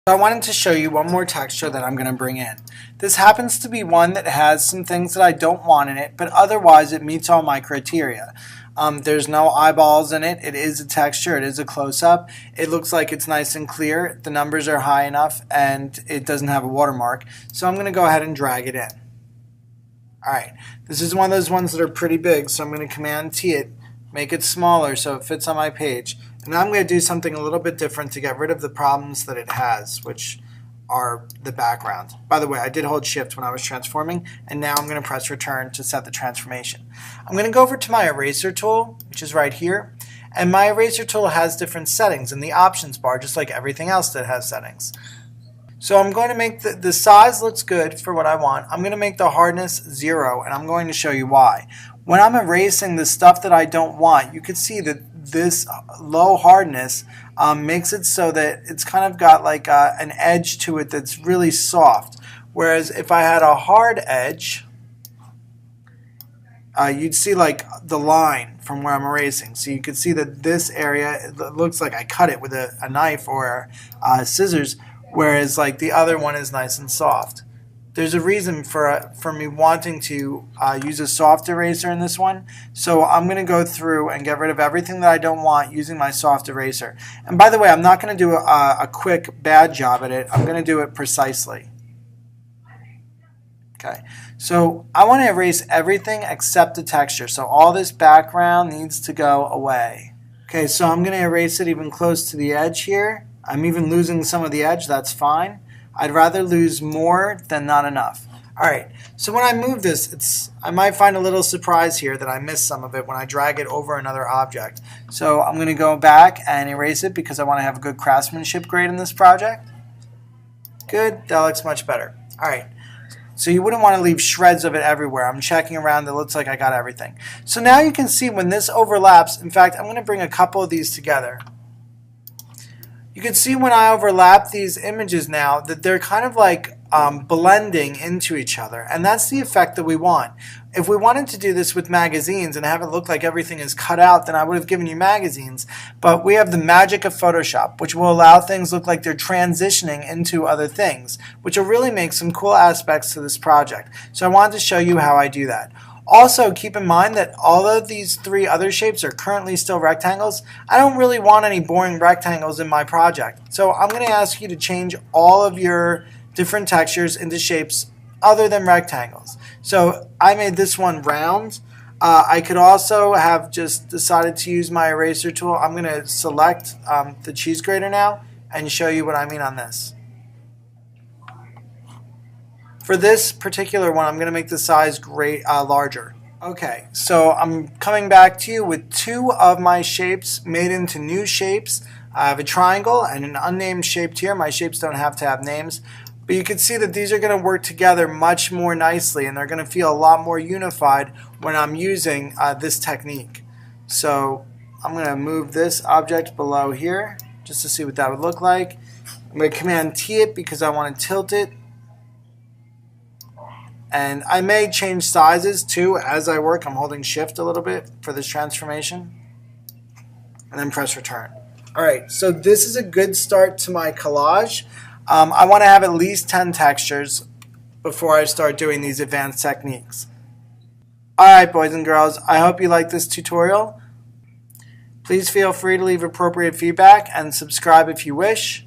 So I wanted to show you one more texture that I'm going to bring in. This happens to be one that has some things that I don't want in it, but otherwise it meets all my criteria. There's no eyeballs in it. It is a texture. It is a close-up. It looks like it's nice and clear. The numbers are high enough, and it doesn't have a watermark. So I'm going to go ahead and drag it in. Alright, this is one of those ones that are pretty big, so I'm going to Command-T it, make it smaller so it fits on my page. And now I'm going to do something a little bit different to get rid of the problems that it has, which are the background. By the way, I did hold Shift when I was transforming, and now I'm going to press Return to set the transformation. I'm going to go over to my Eraser tool, which is right here, and my Eraser tool has different settings in the options bar, just like everything else that has settings. So I'm going to make the size looks good for what I want. I'm going to make the hardness 0, and I'm going to show you why. When I'm erasing the stuff that I don't want, you can see that this low hardness makes it so that it's kind of got like an edge to it that's really soft. Whereas if I had a hard edge, you'd see like the line from where I'm erasing. So you could see that this area, it looks like I cut it with a knife or scissors, whereas like the other one is nice and soft. There's a reason for me wanting to use a soft eraser in this one. So I'm going to go through and get rid of everything that I don't want using my soft eraser. And by the way, I'm not going to do a quick bad job at it. I'm going to do it precisely. Okay, so I want to erase everything except the texture. So all this background needs to go away. Okay, so I'm going to erase it even close to the edge here. I'm even losing some of the edge. That's fine. I'd rather lose more than not enough. Alright, so when I move this, I might find a little surprise here that I missed some of it when I drag it over another object. So I'm going to go back and erase it because I want to have a good craftsmanship grade in this project. Good, that looks much better. Alright, so you wouldn't want to leave shreds of it everywhere. I'm checking around, it looks like I got everything. So now you can see when this overlaps, in fact I'm going to bring a couple of these together. You can see when I overlap these images now that they're kind of like blending into each other, and that's the effect that we want. If we wanted to do this with magazines and have it look like everything is cut out, then I would have given you magazines, but we have the magic of Photoshop, which will allow things look like they're transitioning into other things, which will really make some cool aspects to this project. So I wanted to show you how I do that. Also, keep in mind that all of these three other shapes are currently still rectangles. I don't really want any boring rectangles in my project. So I'm going to ask you to change all of your different textures into shapes other than rectangles. So I made this one round. I could also have just decided to use my eraser tool. I'm going to select the cheese grater now and show you what I mean on this. For this particular one, I'm going to make the size larger. Okay, so I'm coming back to you with two of my shapes made into new shapes. I have a triangle and an unnamed shape here. My shapes don't have to have names. But you can see that these are going to work together much more nicely, and they're going to feel a lot more unified when I'm using this technique. So I'm going to move this object below here just to see what that would look like. I'm going to Command-T it because I want to tilt it. And I may change sizes too as I work. I'm holding Shift a little bit for this transformation. And then press Return. Alright, so this is a good start to my collage. I want to have at least 10 textures before I start doing these advanced techniques. Alright, boys and girls, I hope you liked this tutorial. Please feel free to leave appropriate feedback and subscribe if you wish.